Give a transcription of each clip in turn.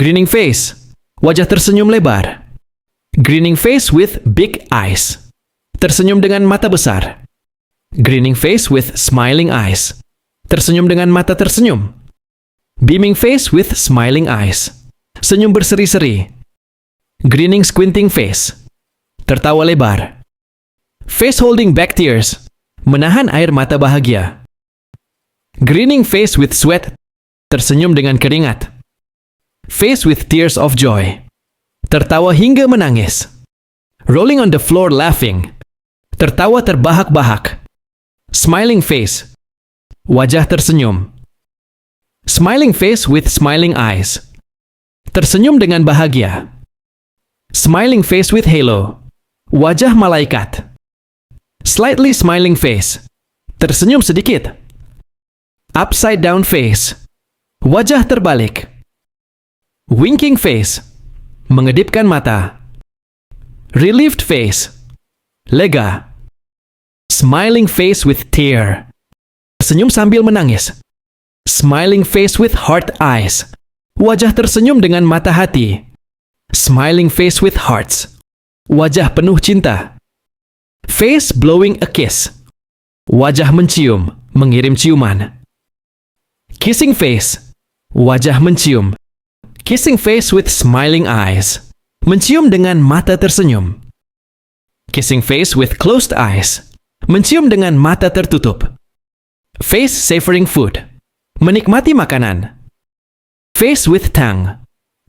Grinning face, wajah tersenyum lebar. Grinning face with big eyes, tersenyum dengan mata besar. Grinning face with smiling eyes, tersenyum dengan mata tersenyum. Beaming face with smiling eyes, senyum berseri-seri. Grinning squinting face, tertawa lebar. Face holding back tears, menahan air mata bahagia. Grinning face with sweat, tersenyum dengan keringat. Face with tears of joy, tertawa hingga menangis. Rolling on the floor laughing, tertawa terbahak-bahak. Smiling face, wajah tersenyum. Smiling face with smiling eyes, tersenyum dengan bahagia. Smiling face with halo, wajah malaikat. Slightly smiling face, tersenyum sedikit. Upside down face, wajah terbalik. Winking face, mengedipkan mata. Relieved face, lega. Smiling face with tear, senyum sambil menangis. Smiling face with heart eyes, wajah tersenyum dengan mata hati. Smiling face with hearts, wajah penuh cinta. Face blowing a kiss, wajah mencium, mengirim ciuman. Kissing face, wajah mencium. Kissing face with smiling eyes, mencium dengan mata tersenyum. Kissing face with closed eyes, mencium dengan mata tertutup. Face savoring food, menikmati makanan. Face with tongue,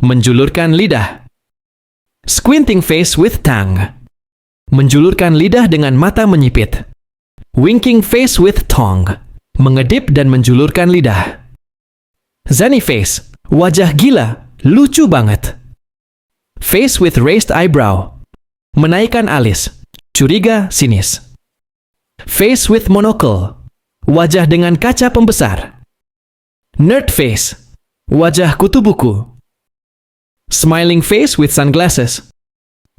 menjulurkan lidah. Squinting face with tongue, menjulurkan lidah dengan mata menyipit. Winking face with tongue, mengedip dan menjulurkan lidah. Zany face, wajah gila, lucu banget. Face with raised eyebrow, menaikkan alis, curiga, sinis. Face with monocle, wajah dengan kaca pembesar. Nerd face, wajah kutu buku. Smiling face with sunglasses,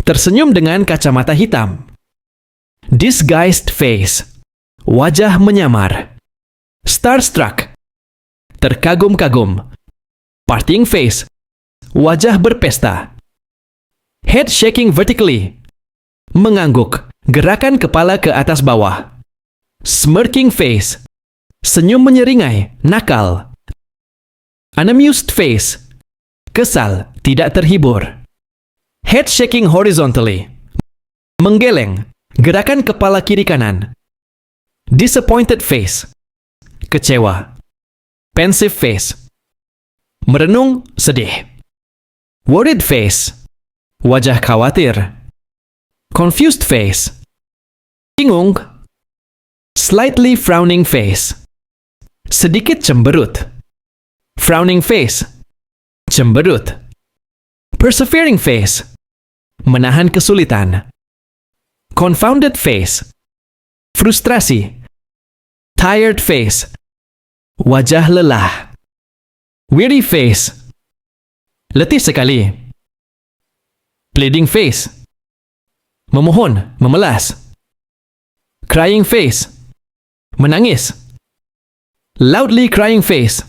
tersenyum dengan kacamata hitam. Disguised face, wajah menyamar. Starstruck, terkagum-kagum. Partying face, wajah berpesta. Head shaking vertically, mengangguk, gerakan kepala ke atas bawah. Smirking face, senyum menyeringai, nakal. Unamused face, kesal, tidak terhibur. Head shaking horizontally, menggeleng, gerakan kepala kiri kanan. Disappointed face, kecewa. Pensive face, merenung, sedih. Worried face, wajah khawatir. Confused face, bingung. Slightly frowning face, sedikit cemberut. Frowning face, cemberut. Persevering face, menahan kesulitan. Confounded face, frustrasi. Tired face, wajah lelah. Weary face, letih sekali. Pleading face, memohon, memelas. Crying face, menangis. Loudly crying face,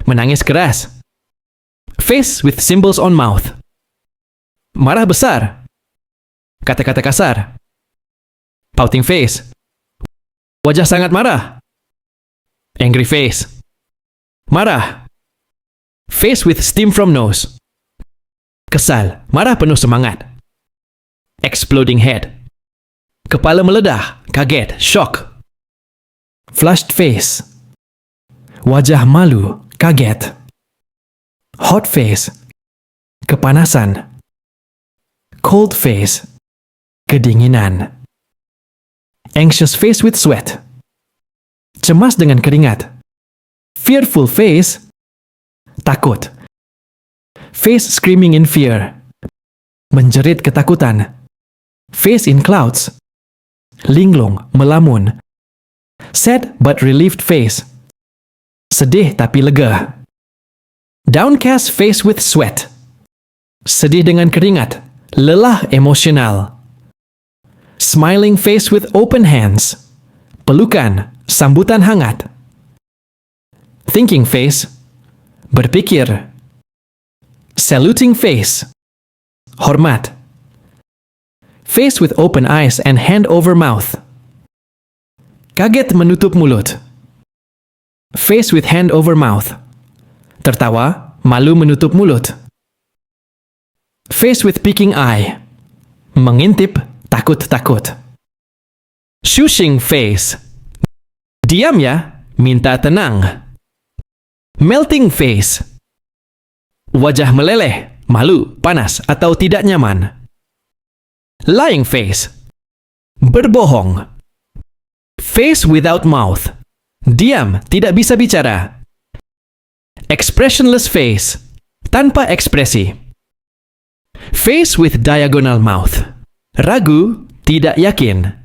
menangis keras. Face with symbols on mouth, marah besar. Kata-kata kasar. Pouting face, wajah sangat marah. Angry face, marah. Face with steam from nose, kesal, marah penuh semangat. Exploding head, kepala meledah, kaget, shock. Flushed face, wajah malu, kaget. Hot face, kepanasan. Cold face, kedinginan. Anxious face with sweat, cemas dengan keringat. Fearful face, takut. Face screaming in fear, menjerit ketakutan. Face in clouds, linglung, melamun. Sad but relieved face, sedih tapi lega. Downcast face with sweat, sedih dengan keringat, lelah emosional. Smiling face with open hands, pelukan, sambutan hangat. Thinking face, berpikir. Saluting face. Hormat. Face with open eyes and hand over mouth. Kaget menutup mulut. Face with hand over mouth. Tertawa, malu menutup mulut. Face with peeking eye. Mengintip, takut-takut. Shushing face. Diam ya, minta tenang. Melting face. Wajah meleleh, malu, panas, atau tidak nyaman. Lying face. Berbohong. Face without mouth. Diam, tidak bisa bicara. Expressionless face. Tanpa ekspresi. Face with diagonal mouth. Ragu, tidak yakin.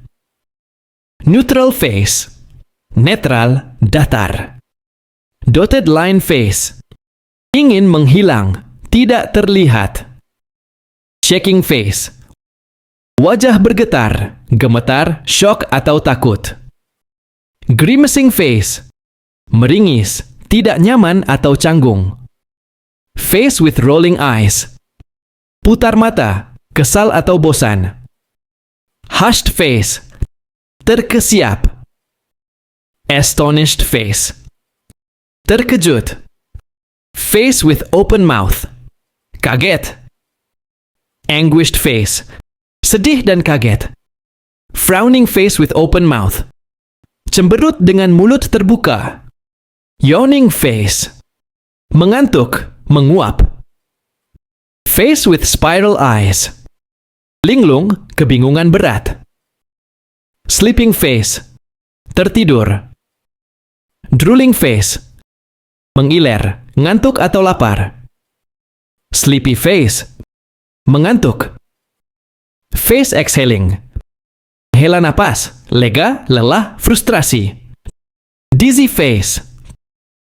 Neutral face. Netral, datar. Dotted line face. Ingin menghilang, tidak terlihat. Shaking face. Wajah bergetar, gemetar, shock atau takut. Grimacing face. Meringis, tidak nyaman atau canggung. Face with rolling eyes. Putar mata, kesal atau bosan. Hushed face. Terkesiap. Astonished face. Terkejut. Face with open mouth. Kaget. Anguished face. Sedih dan kaget. Frowning face with open mouth. Cemberut dengan mulut terbuka. Yawning face. Mengantuk, menguap. Face with spiral eyes. Linglung, kebingungan berat. Sleeping face. Tertidur. Drooling face. Mengiler, ngantuk atau lapar. Sleepy face. Mengantuk. Face exhaling. Hela napas, lega, lelah, frustrasi. Dizzy face.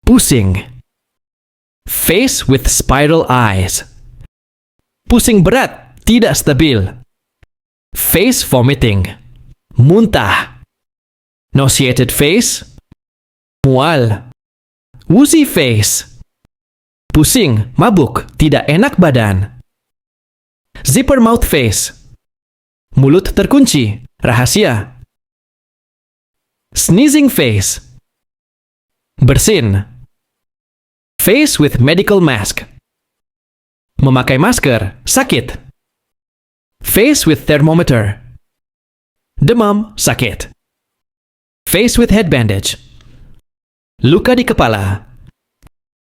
Pusing. Face with spiral eyes. Pusing berat, tidak stabil. Face vomiting. Muntah. Nauseated face. Mual. Woozy face. Pusing, mabuk, tidak enak badan. Zipper mouth face. Mulut terkunci, rahasia. Sneezing face. Bersin. Face with medical mask. Memakai masker, sakit. Face with thermometer. Demam, sakit. Face with head bandage. Luka di kepala.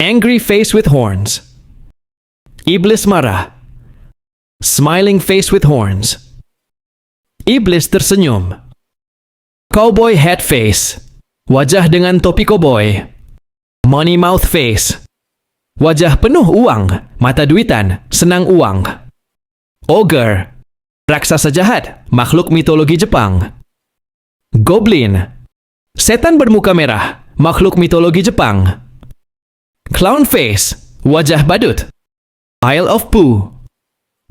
Angry face with horns. Iblis marah. Smiling face with horns. Iblis tersenyum. Cowboy hat face. Wajah dengan topi koboi. Money mouth face. Wajah penuh uang, mata duitan, senang uang. Ogre. Raksasa jahat, makhluk mitologi Jepang. Goblin. Setan bermuka merah, makhluk mitologi Jepang. Clown face. Wajah badut. Pile of poo.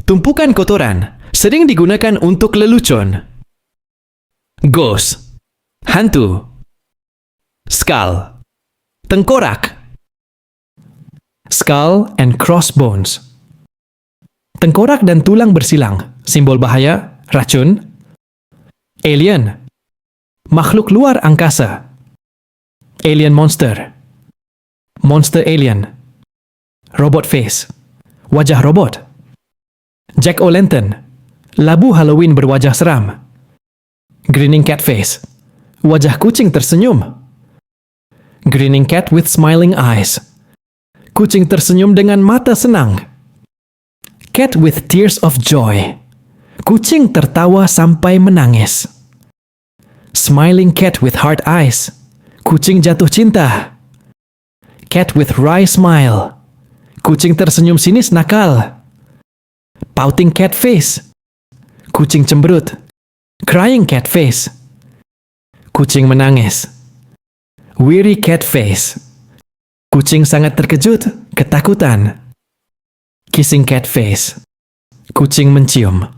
Tumpukan kotoran, sering digunakan untuk lelucon. Ghost. Hantu. Skull. Tengkorak. Skull and crossbones. Tengkorak dan tulang bersilang, simbol bahaya, racun. Alien. Makhluk luar angkasa. Alien monster. Monster alien. Robot face. Wajah robot. Jack-o'-lantern. Labu Halloween berwajah seram. Grinning cat face. Wajah kucing tersenyum. Grinning cat with smiling eyes. Kucing tersenyum dengan mata senang. Cat with tears of joy. Kucing tertawa sampai menangis. Smiling cat with heart eyes. Kucing jatuh cinta. Cat with wry smile. Kucing tersenyum sinis nakal. Pouting cat face. Kucing cemberut. Crying cat face. Kucing menangis. Weary cat face. Kucing sangat terkejut, ketakutan. Kissing cat face. Kucing mencium.